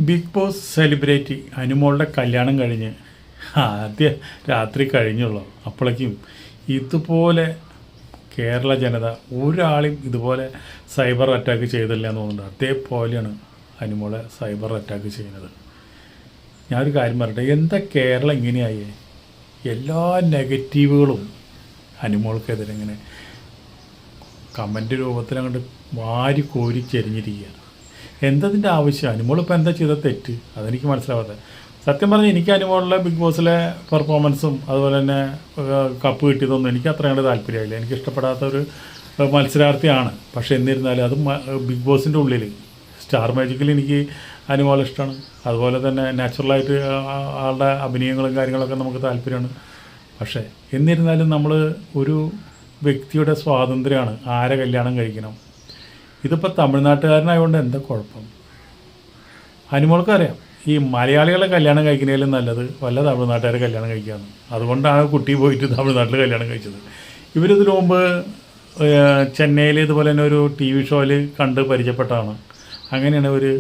Big boss celebrity അനുമോളുടെ കല്യാണം കഴിഞ്ഞ് ആദ്യ രാത്രി കഴിഞ്ഞുള്ളൂ. അപ്പോഴേക്കും ഇതുപോലെ കേരള ജനത ഒരാളും ഇതുപോലെ സൈബർ അറ്റാക്ക് ചെയ്തില്ല എന്ന് തോന്നുന്നുണ്ട്. അതേപോലെയാണ് അനുമോളെ സൈബർ അറ്റാക്ക് ചെയ്യുന്നത്. ഞാനൊരു കാര്യം പറയട്ടെ, എന്താ കേരളം ഇങ്ങനെയായി? എല്ലാ നെഗറ്റീവുകളും അനുമോൾക്കെതിരെ ഇങ്ങനെ കമൻ്റ് രൂപത്തിൽ അങ്ങോട്ട് വാരി കോരി ചെരിഞ്ഞിരിക്കുക. എന്തതിൻ്റെ ആവശ്യം? അനുമോളിപ്പോൾ എന്താ ചെയ്ത തെറ്റ്? അതെനിക്ക് മനസ്സിലാവാതെ. സത്യം പറഞ്ഞാൽ എനിക്ക് അനുമോളിലെ ബിഗ് ബോസിലെ പെർഫോമൻസും അതുപോലെ തന്നെ കപ്പ് കിട്ടിയതൊന്നും എനിക്ക് അത്ര കണ്ട് താല്പര്യമായില്ല. എനിക്ക് ഇഷ്ടപ്പെടാത്ത ഒരു മത്സരാർത്ഥിയാണ്. പക്ഷേ എന്നിരുന്നാലും അത് ബിഗ് ബോസിൻ്റെ ഉള്ളിൽ സ്റ്റാർ മാജിക്കിൽ എനിക്ക് അനുമോളെ ഇഷ്ടമാണ്. അതുപോലെ തന്നെ നാച്ചുറലായിട്ട് ആളുടെ അഭിനയങ്ങളും കാര്യങ്ങളൊക്കെ നമുക്ക് താല്പര്യമാണ്. പക്ഷേ എന്നിരുന്നാലും നമ്മൾ ഒരു വ്യക്തിയുടെ സ്വാതന്ത്ര്യമാണ് ആരെ കല്യാണം കഴിക്കണം. ഇതിപ്പോൾ തമിഴ്നാട്ടുകാരനായതുകൊണ്ട് എന്താ കുഴപ്പം? അനുമോൾക്കറിയാം ഈ മലയാളികളെ കല്യാണം കഴിക്കുന്നതിലും നല്ലത് വല്ല തമിഴ്നാട്ടുകാരെ കല്യാണം കഴിക്കുകയാണ്. അതുകൊണ്ടാണ് കുട്ടി പോയിട്ട് തമിഴ്നാട്ടിൽ കല്യാണം കഴിച്ചത്. ഇവരിതിനു മുമ്പ് ചെന്നൈയിൽ ഇതുപോലെ തന്നെ ഒരു ടി വി ഷോയിൽ കണ്ട് പരിചയപ്പെട്ടതാണ്. അങ്ങനെയാണ് ഒരു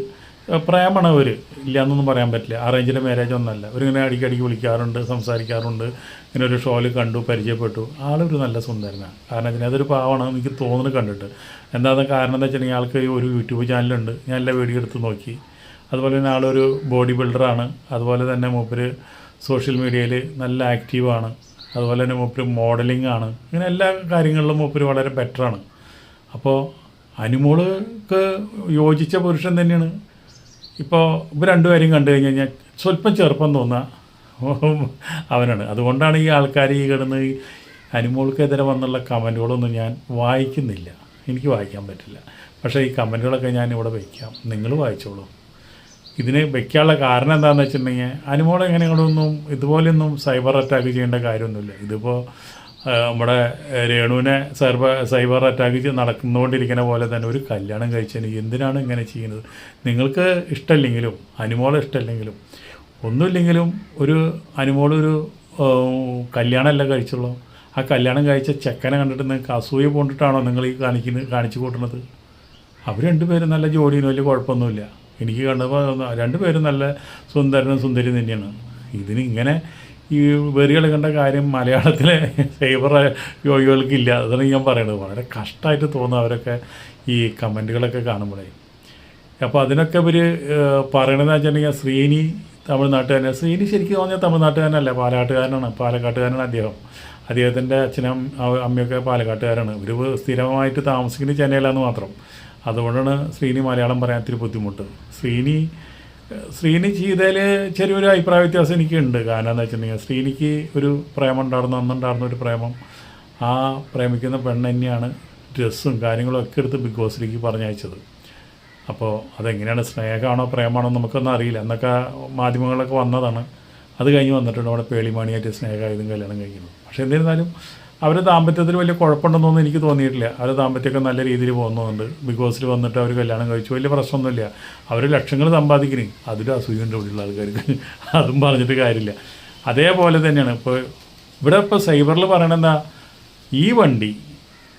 പ്രേമാണ് അവർ, ഇല്ലയെന്നൊന്നും പറയാൻ പറ്റില്ല. അറേഞ്ച്ഡ് മാരേജ് ഒന്നല്ല. അവരിങ്ങനെ അടിക്കടിക്ക് വിളിക്കാറുണ്ട്, സംസാരിക്കാറുണ്ട്. ഇങ്ങനെ ഒരു ഷോയിൽ കണ്ടു, പരിചയപ്പെട്ടു. ആളൊരു നല്ല സുന്ദരനാണ്. കാരണം വെച്ചാൽ അതൊരു പാവമാണ് എനിക്ക് തോന്നുന്നു കണ്ടിട്ട്. എന്താണെന്ന് കാരണം എന്താ വെച്ചിട്ടുണ്ടെങ്കിൽ ആൾക്ക് ഒരു യൂട്യൂബ് ചാനലുണ്ട്. ഞാൻ എല്ലാ വീഡിയോ എടുത്ത് നോക്കി. അതുപോലെ തന്നെ ആളൊരു ബോഡി ബിൽഡറാണ്. അതുപോലെ തന്നെ മൂപ്പര് സോഷ്യൽ മീഡിയയിൽ നല്ല ആക്റ്റീവാണ്. അതുപോലെ തന്നെ മൂപ്പര് മോഡലിംഗ് ആണ്. ഇങ്ങനെ എല്ലാ കാര്യങ്ങളിലും മൂപ്പര് വളരെ ബെറ്ററാണ്. അപ്പോൾ അനുമോൾക്ക് യോജിച്ച പുരുഷൻ തന്നെയാണ്. ഇപ്പോൾ ഇവർ രണ്ടുപേരും കണ്ടു കഴിഞ്ഞ് കഴിഞ്ഞാൽ സ്വല്പം ചെറുപ്പം തോന്നുക അവനാണ്. അതുകൊണ്ടാണ് ഈ ആൾക്കാർ ഈ കിടന്ന് അനുമോൾക്കെതിരെ വന്നുള്ള കമൻറ്റുകളൊന്നും ഞാൻ വായിക്കുന്നില്ല. എനിക്ക് വായിക്കാൻ പറ്റില്ല. പക്ഷേ ഈ കമൻറ്റുകളൊക്കെ ഞാൻ ഇവിടെ വയ്ക്കാം, നിങ്ങൾ വായിച്ചോളൂ. ഇതിന് വയ്ക്കാനുള്ള കാരണം എന്താണെന്ന് വെച്ചിട്ടുണ്ടെങ്കിൽ അനുമോൾ എങ്ങനെയൊന്നും ഇതുപോലെയൊന്നും സൈബർ അറ്റാക്ക് ചെയ്യേണ്ട കാര്യമൊന്നുമില്ല. ഇതിപ്പോൾ നമ്മുടെ രേണുവിനെ സൈബർ അറ്റാക്ക് നടന്നുകൊണ്ടിരിക്കുന്ന പോലെ തന്നെ ഒരു കല്യാണം കഴിച്ചതിന് എന്തിനാണ് ഇങ്ങനെ ചെയ്യുന്നത്? നിങ്ങൾക്ക് ഇഷ്ടമല്ലെങ്കിലും അനുമോളെ ഇഷ്ടമല്ലെങ്കിലും ഒന്നുമില്ലെങ്കിലും ഒരു അനുമോളൊരു കല്യാണമല്ല കഴിച്ചുള്ളൂ. ആ കല്യാണം കഴിച്ച ചെക്കനെ കണ്ടിട്ട് നിങ്ങൾക്ക് അസൂയ പോണ്ടിട്ടാണോ നിങ്ങൾ ഈ കാണിച്ചു കൂട്ടുന്നത്? അവർ രണ്ടുപേരും നല്ല ജോഡിന് വലിയ കുഴപ്പമൊന്നുമില്ല. എനിക്ക് കണ്ടപ്പോൾ രണ്ടുപേരും നല്ല സുന്ദരനും സുന്ദരി തന്നെയാണ്. ഇതിനിങ്ങനെ ഈ വെറികൾ കണ്ട കാര്യം മലയാളത്തിലെ സൈബർ യോഗികൾക്കില്ല. അതാണ് ഞാൻ പറയുന്നത്. വളരെ കഷ്ടമായിട്ട് തോന്നുന്നു അവരൊക്കെ ഈ കമൻറ്റുകളൊക്കെ കാണുമ്പോഴേ. അപ്പോൾ അതിനൊക്കെ ഇവർ പറയണതെന്ന് വെച്ചിട്ടുണ്ടെങ്കിൽ ശ്രീനി തമിഴ്നാട്ടുകാരൻ. ശ്രീനി ശരിക്കും പറഞ്ഞാൽ തമിഴ്നാട്ടുകാരനല്ല, പാലക്കാട്ടുകാരനാണ് അദ്ദേഹത്തിൻ്റെ അച്ഛനും അമ്മയൊക്കെ പാലക്കാട്ടുകാരാണ്. ഇവർ സ്ഥിരമായിട്ട് താമസിക്കുന്നത് ചെന്നൈയിലാണെന്ന് മാത്രം. അതുകൊണ്ടാണ് ശ്രീനി മലയാളം പറയാൻ ഇത്തിരി ബുദ്ധിമുട്ട്. ശ്രീനി ചെയ്തതിൽ ചെറിയൊരു അഭിപ്രായ വ്യത്യാസം എനിക്കുണ്ട്. കാരണം എന്താ വെച്ചിട്ടുണ്ടെങ്കിൽ ശ്രീനിക്ക് ഒരു പ്രേമം അന്നുണ്ടായിരുന്ന ഒരു പ്രേമം, ആ പ്രേമിക്കുന്ന പെണ്ണ് തന്നെയാണ് ഡ്രസ്സും കാര്യങ്ങളും ഒക്കെ എടുത്ത് ബിഗ് ബോസിലേക്ക് പറഞ്ഞയച്ചത്. അപ്പോൾ അതെങ്ങനെയാണ്, സ്നേഹമാണോ പ്രേമാണോ നമുക്കൊന്നും അറിയില്ല. എന്നൊക്കെ മാധ്യമങ്ങളൊക്കെ വന്നതാണ്. അത് കഴിഞ്ഞ് വന്നിട്ടുണ്ട് അവിടെ പേളിമാണിയായിട്ട് സ്നേഹമായതും കല്യാണം കഴിക്കുന്നത്. പക്ഷേ എന്നിരുന്നാലും അവർ ദാമ്പത്യത്തിൽ വലിയ കുഴപ്പമുണ്ടെന്നൊന്നും എനിക്ക് തോന്നിയിട്ടില്ല. അവർ ദാമ്പത്യമൊക്കെ നല്ല രീതിയിൽ പോകുന്നുണ്ട്. ബിഗ് ബോസിൽ വന്നിട്ട് അവർ കല്യാണം കഴിച്ചു, വലിയ പ്രശ്നമൊന്നുമില്ല. അവർ ലക്ഷങ്ങൾ സമ്പാദിക്കുന്നു. അതിലും അസൂയുണ്ട് ഇവിടെയുള്ള ആൾക്കാർക്ക്. അതും പറഞ്ഞിട്ട് കാര്യമില്ല. അതേപോലെ തന്നെയാണ് ഇപ്പോൾ ഇവിടെ ഇപ്പോൾ സൈബറിൽ പറയണെന്താ, ഈ വണ്ടി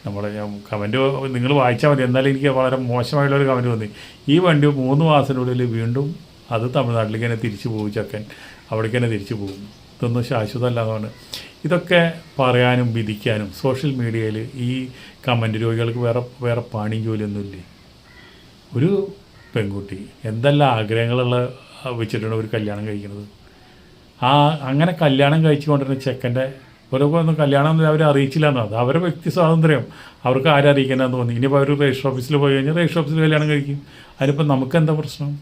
നമ്മുടെ കമൻറ്റ് നിങ്ങൾ വായിച്ചാൽ മതി. എന്നാലും എനിക്ക് വളരെ മോശമായിട്ടുള്ളൊരു കമൻറ്റ് തോന്നി. ഈ വണ്ടി 3 മാസത്തിനുള്ളിൽ വീണ്ടും അത് തമിഴ്നാട്ടിലേക്ക് തന്നെ തിരിച്ചു പോകും. ചക്കൻ അവിടേക്ക് തന്നെ തിരിച്ചു പോകും. ഇതൊന്നും ശാശ്വതമല്ലാതാണ്. ഇതൊക്കെ പറയാനും വിധിക്കാനും സോഷ്യൽ മീഡിയയിൽ ഈ കമൻറ്റ് രോഗികൾക്ക് വേറെ പണിയും ജോലിയൊന്നുമില്ലേ? ഒരു പെൺകുട്ടി എന്തെല്ലാം ആഗ്രഹങ്ങളുള്ള വെച്ചിട്ടാണ് ഒരു കല്യാണം കഴിക്കുന്നത്. അങ്ങനെ കല്യാണം കഴിച്ചുകൊണ്ടിരുന്ന ചെക്കൻ്റെ ഒന്നും കല്യാണം അവർ അറിയിച്ചില്ല എന്നോ, അത് അവരുടെ വ്യക്തി സ്വാതന്ത്ര്യം. അവർക്ക് ആരും അറിയിക്കാനെന്ന് തോന്നി. ഇനിയിപ്പോൾ അവർ രജിസ്റ്റർ ഓഫീസിൽ പോയി കഴിഞ്ഞാൽ രജിസ്റ്റർ ഓഫീസിൽ കല്യാണം കഴിക്കും. അതിനിപ്പോൾ നമുക്കെന്താ പ്രശ്നം?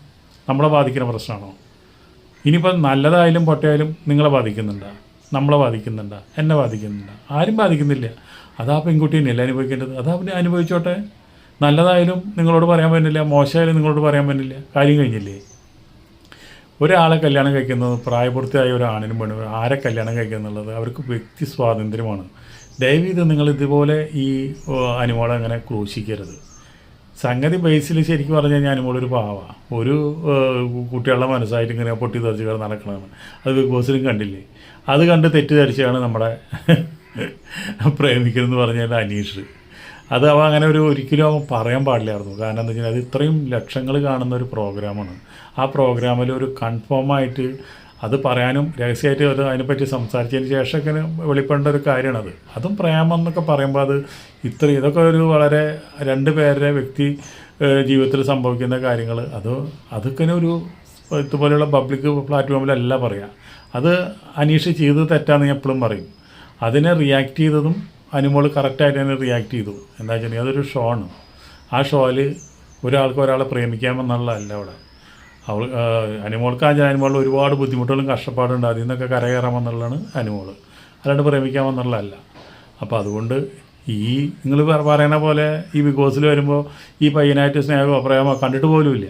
നമ്മളെ ബാധിക്കുന്ന പ്രശ്നമാണോ? ഇനിയിപ്പോൾ നല്ലതായാലും പൊട്ടയായാലും നിങ്ങളെ ബാധിക്കുന്നുണ്ടോ? നമ്മളെ ബാധിക്കുന്നുണ്ടോ? എന്നെ ബാധിക്കുന്നുണ്ടോ? ആരും ബാധിക്കുന്നില്ല. അതാ പെൺകുട്ടി തന്നെയല്ലേ അനുഭവിക്കേണ്ടത്. അതാ അനുഭവിച്ചോട്ടെ. നല്ലതായാലും നിങ്ങളോട് പറയാൻ പറ്റില്ല, മോശമായാലും നിങ്ങളോട് പറയാൻ പറ്റില്ല. കാര്യം കഴിഞ്ഞില്ലേ? ഒരാളെ കല്യാണം കഴിക്കുന്നത് പ്രായപൂർത്തിയായ ഒരു ആണിനും പെണ്ണും ആരെ കല്യാണം കഴിക്കുക എന്നുള്ളത് അവർക്ക് വ്യക്തി സ്വാതന്ത്ര്യമാണ്. ദയവീത് നിങ്ങൾ ഇതുപോലെ ഈ അനുമോളെ അങ്ങനെ ക്രൂശിക്കരുത്. സംഗതി ബേസിൽ ശരിക്കും പറഞ്ഞു കഴിഞ്ഞാൽ അനുമോളൊരു പാവമാണ്. ഒരു കുട്ടികളുടെ മനസ്സായിട്ട് ഇങ്ങനെ പൊട്ടി തെറിച്ച് നടക്കണതാണ്. അത് ബിഗ് ബോസിലും കണ്ടില്ലേ? അത് കണ്ട് തെറ്റിദ്ധരിച്ചാണ് നമ്മുടെ പ്രേമിക്കലെന്ന് പറഞ്ഞാൽ അനീഷ്. അത് അവ അങ്ങനെ ഒരിക്കലും അവൻ പറയാൻ പാടില്ലായിരുന്നു. കാരണം എന്താ വെച്ചാൽ അത് ഇത്രയും ലക്ഷങ്ങൾ കാണുന്ന ഒരു പ്രോഗ്രാമാണ്. ആ പ്രോഗ്രാമിൽ ഒരു കൺഫേമായിട്ട് അത് പറയാനും രഹസ്യമായിട്ട് അത് അതിനെപ്പറ്റി സംസാരിച്ചതിന് ശേഷമൊക്കെ വെളിപ്പെടേണ്ട ഒരു കാര്യമാണത്. അതും പ്രേമം എന്നൊക്കെ പറയുമ്പോൾ അത് ഇതൊക്കെ ഒരു വളരെ രണ്ട് പേരുടെ വ്യക്തി ജീവിതത്തിൽ സംഭവിക്കുന്ന കാര്യങ്ങൾ അതൊക്കെ ഒരു ഇതുപോലെയുള്ള പബ്ലിക് പ്ലാറ്റ്ഫോമിലല്ല പറയുക. അത് അനീഷ് ചെയ്തത് തെറ്റാന്ന് ഞാൻ എപ്പോഴും പറയും. അതിനെ റിയാക്ട് ചെയ്തതും അനുമോൾ കറക്റ്റായിട്ട് തന്നെ റിയാക്ട് ചെയ്തു. എന്താ വെച്ചിട്ടുണ്ടെങ്കിൽ അതൊരു ഷോ ആണ്. ആ ഷോയിൽ ഒരാൾക്ക് ഒരാളെ പ്രേമിക്കാമെന്നുള്ളതല്ല അവിടെ. അനുമോൾക്ക് അനുമോളിൽ ഒരുപാട് ബുദ്ധിമുട്ടുകളും കഷ്ടപ്പാടുണ്ട്. അതിൽ നിന്നൊക്കെ കരകയറാമെന്നുള്ളതാണ് അനുമോൾ, അല്ലാണ്ട് പ്രേമിക്കാമെന്നുള്ളതല്ല. അപ്പോൾ അതുകൊണ്ട് നിങ്ങൾ പറയുന്ന പോലെ ഈ ബിഗ് ബോസിൽ വരുമ്പോൾ ഈ പയ്യനായിട്ട് സ്നേഹമോ പ്രേമോ കണ്ടിട്ട് പോലുമില്ല.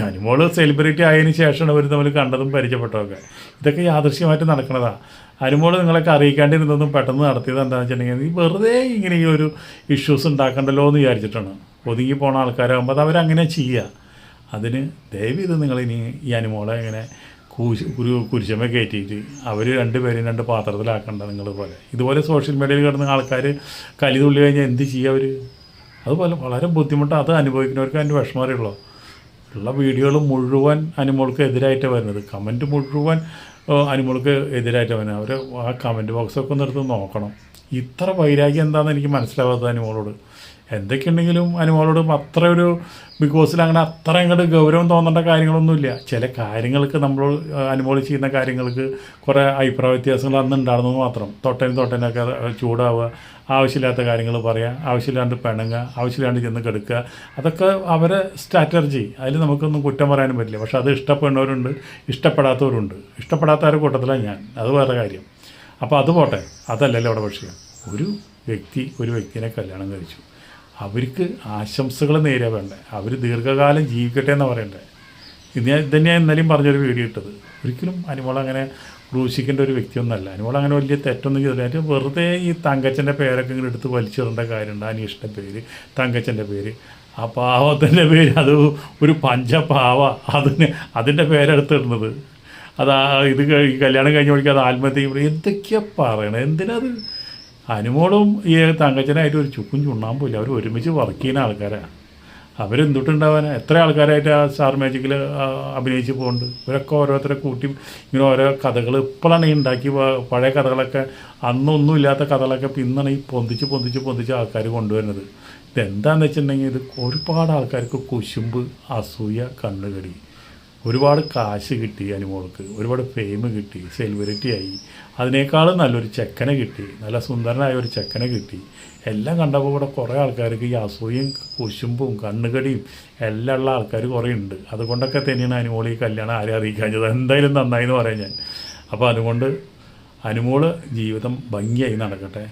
അനുമോൾ സെലിബ്രിറ്റി ആയതിനു ശേഷമാണ് അവർ തമ്മിൽ കണ്ടതും പരിചയപ്പെട്ടതൊക്കെ. ഇതൊക്കെ യാദൃശ്യമായിട്ട് നടക്കുന്നതാണ്. അനുമോൾ നിങ്ങളൊക്കെ അറിയിക്കാണ്ടിരുന്നതും പെട്ടെന്ന് നടത്തിയത് എന്താണെന്ന് വെച്ചിട്ടുണ്ടെങ്കിൽ നീ വെറുതെ ഇങ്ങനെ ഈ ഒരു ഇഷ്യൂസ് ഉണ്ടാക്കണ്ടല്ലോ എന്ന് വിചാരിച്ചിട്ടാണ്. ഒതുങ്ങി പോണ ആൾക്കാരാകുമ്പോൾ അത് അവരങ്ങനെ ചെയ്യുക. അതിന് ദയവ് നിങ്ങളിനി ഈ അനുമോളെ ഇങ്ങനെ കുരിശമ കയറ്റിയിട്ട് അവർ രണ്ടുപേരും രണ്ട് പാത്രത്തിലാക്കണ്ട. നിങ്ങൾ പോലെ ഇതുപോലെ സോഷ്യൽ മീഡിയയിൽ കിടന്ന ആൾക്കാർ കലിതുള്ളി കഴിഞ്ഞാൽ എന്ത് ചെയ്യുക അവർ? അതുപോലെ വളരെ ബുദ്ധിമുട്ട് അത് അനുഭവിക്കുന്നവർക്ക് അതിൻ്റെ വിഷമം അറിയുള്ളൂ. ഉള്ള വീഡിയോകൾ മുഴുവൻ അനുമോൾക്ക് എതിരായിട്ട് വരുന്നത്, കമൻറ്റ് മുഴുവൻ അനുമോൾക്ക് എതിരായിട്ട് വരുന്നത്. അവർ ആ കമൻറ്റ് ബോക്സൊക്കെ ഒന്ന് എടുത്ത് നോക്കണം. ഇത്ര വൈരാഗ്യം എന്താണെന്ന് എനിക്ക് മനസ്സിലാവാത്തത് അനുമോളോട്. എന്തൊക്കെയുണ്ടെങ്കിലും അനുമോളോട് അത്ര ഒരു ബിഗ് ബോസിൽ അങ്ങനെ അത്ര അങ്ങോട്ട് ഗൗരവം തോന്നേണ്ട കാര്യങ്ങളൊന്നുമില്ല. ചില കാര്യങ്ങൾക്ക് നമ്മൾ അനുമോൾ ചെയ്യുന്ന കാര്യങ്ങൾക്ക് കുറേ അഭിപ്രായ വ്യത്യാസങ്ങൾ അന്ന് ഉണ്ടായിരുന്നത് മാത്രം. തൊട്ടനൊക്കെ ചൂടാവുക, ആവശ്യമില്ലാത്ത കാര്യങ്ങൾ പറയുക, ആവശ്യമില്ലാണ്ട് പിണങ്ങുക, ആവശ്യമില്ലാണ്ട് ചെന്ന് കെടുക്കുക, അതൊക്കെ അവരെ സ്ട്രാറ്റജി. അതിൽ നമുക്കൊന്നും കുറ്റം പറയാനും പറ്റില്ല. പക്ഷെ അത് ഇഷ്ടപ്പെടുന്നവരുണ്ട്, ഇഷ്ടപ്പെടാത്തവരുണ്ട്. ഇഷ്ടപ്പെടാത്തവരുടെ കൂട്ടത്തിലാണ് ഞാൻ, അത് വേറെ കാര്യം. അപ്പോൾ അത് പോട്ടെ, അതല്ലല്ലോ അവിടെ വിഷയം. ഒരു വ്യക്തിനെ കല്യാണം കഴിച്ചു, അവർക്ക് ആശംസകൾ നേരെ വേണ്ടേ, അവർ ദീർഘകാലം ജീവിക്കട്ടെ എന്ന് പറയണ്ടേ. ഇതന്നെ ഇന്നലെയും പറഞ്ഞൊരു വീഡിയോ ഇട്ടത്. ഒരിക്കലും അനുമോൾ അങ്ങനെ ക്രൂശിക്കേണ്ട ഒരു വ്യക്തിയൊന്നുമല്ല. അനുമോൾ അങ്ങനെ വലിയ തെറ്റൊന്നും ചെയ്തില്ല. വെറുതെ ഈ തങ്കച്ചൻ്റെ പേരൊക്കെ ഇങ്ങനെ എടുത്ത് വലിച്ചിടേണ്ട കാര്യമുണ്ട്. അനീഷിൻ്റെ പേര്, തങ്കച്ചൻ്റെ പേര്, ആ പാവത്തിൻ്റെ പേര്, അത് ഒരു പഞ്ചപാവ, അതിൻ്റെ പേരെടുത്തിടുന്നത്. ഇത് കല്യാണം കഴിഞ്ഞ വഴിക്ക് അത് ആത്മഹത്യ എന്തൊക്കെയാണ് പറയണത്? എന്തിനത്? അനുമോളും ഈ തങ്കച്ചനായിട്ട് ഒരു ചുക്കും ചുണ്ണാമ്പില്ല. അവർ ഒരുമിച്ച് വർക്ക് ചെയ്യുന്ന ആൾക്കാരാണ്. അവരെന്തുട്ടുണ്ടാവാൻ എത്ര ആൾക്കാരായിട്ട് ആ സ്റ്റാർ മാജിക്കിൽ അഭിനയിച്ച് പോകുന്നുണ്ട്. ഇവരൊക്കെ ഓരോരുത്തരെ കൂട്ടി ഇങ്ങനെ ഓരോ കഥകൾ ഇപ്പോഴാണ് ഈ ഉണ്ടാക്കി. പഴയ കഥകളൊക്കെ അന്നൊന്നും ഇല്ലാത്ത കഥകളൊക്കെ പിന്നാണ് ഈ പൊന്തിച്ച് ആൾക്കാർ കൊണ്ടുവരുന്നത്. ഇതെന്താണെന്ന് വെച്ചിട്ടുണ്ടെങ്കിൽ ഇത് ഒരുപാട് ആൾക്കാർക്ക് കുശുമ്പ്, അസൂയ, കണ്ണുകടി. ഒരുപാട് കാശ് കിട്ടി അനുമോൾക്ക്, ഒരുപാട് ഫെയിം കിട്ടി, സെലിബ്രിറ്റിയായി, അതിനേക്കാളും നല്ലൊരു ചെക്കനെ കിട്ടി, നല്ല സുന്ദരനായ ഒരു ചെക്കനെ കിട്ടി. എല്ലാം കണ്ടപ്പോൾ ഇവിടെ കുറേ ആൾക്കാർക്ക് ഈ അസൂയയും കുശുമ്പും കണ്ണുകടിയും എല്ലാം ഉള്ള ആൾക്കാർ കുറേ ഉണ്ട്. അതുകൊണ്ടൊക്കെ തന്നെയാണ് അനുമോൾ ഈ കല്യാണം ആരെ അറിയിക്കാഞ്ഞത്. എന്തായാലും നന്നായി എന്ന് പറയാം ഞാൻ. അപ്പോൾ അതുകൊണ്ട് അനുമോള് ജീവിതം ഭംഗിയായി നടക്കട്ടെ.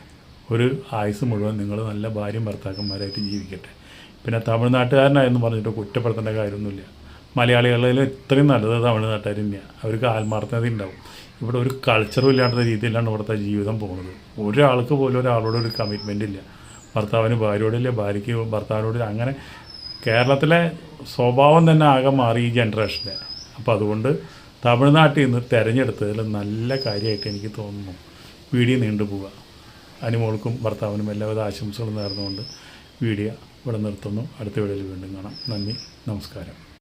ഒരു ആയുസ് മുഴുവൻ നിങ്ങൾ നല്ല ഭാര്യയും ഭർത്താക്കന്മാരായിട്ട് ജീവിക്കട്ടെ. പിന്നെ തമിഴ്നാട്ടുകാരനായെന്ന് പറഞ്ഞിട്ട് കുറ്റപ്പെടുത്തേണ്ട കാര്യമൊന്നുമില്ല. മലയാളികളിൽ ഇത്രയും നല്ലത് തമിഴ്നാട്ടുകാർ തന്നെയാണ്. അവർക്ക് ആത്മാർത്ഥത ഉണ്ടാവും. ഇവിടെ ഒരു കൾച്ചറും ഇല്ലാത്ത രീതിയിലാണ് ഇവിടുത്തെ ജീവിതം പോകുന്നത്. ഒരാൾക്ക് പോലും ഒരാളോട് ഒരു കമ്മിറ്റ്മെൻ്റ് ഇല്ല. ഭർത്താവിന് ഭാര്യയോടില്ല, ഭാര്യയ്ക്ക് ഭർത്താവിനോടില്ല. അങ്ങനെ കേരളത്തിലെ സ്വഭാവം തന്നെ ആകെ മാറി ഈ ജനറേഷന്. അപ്പോൾ അതുകൊണ്ട് തമിഴ്നാട്ടിൽ നിന്ന് തിരഞ്ഞെടുത്തതിൽ നല്ല കാര്യമായിട്ട് എനിക്ക് തോന്നുന്നു. വീഡിയോ നീണ്ടുപോവുക. അനുമോൾക്കും ഭർത്താവിനും എല്ലാവിധ ആശംസകളും നേർന്നുകൊണ്ട് വീഡിയോ ഇവിടെ നിർത്തുന്നു. അടുത്ത വീഡിയോയിൽ വീണ്ടും കാണാം. നന്ദി, നമസ്കാരം.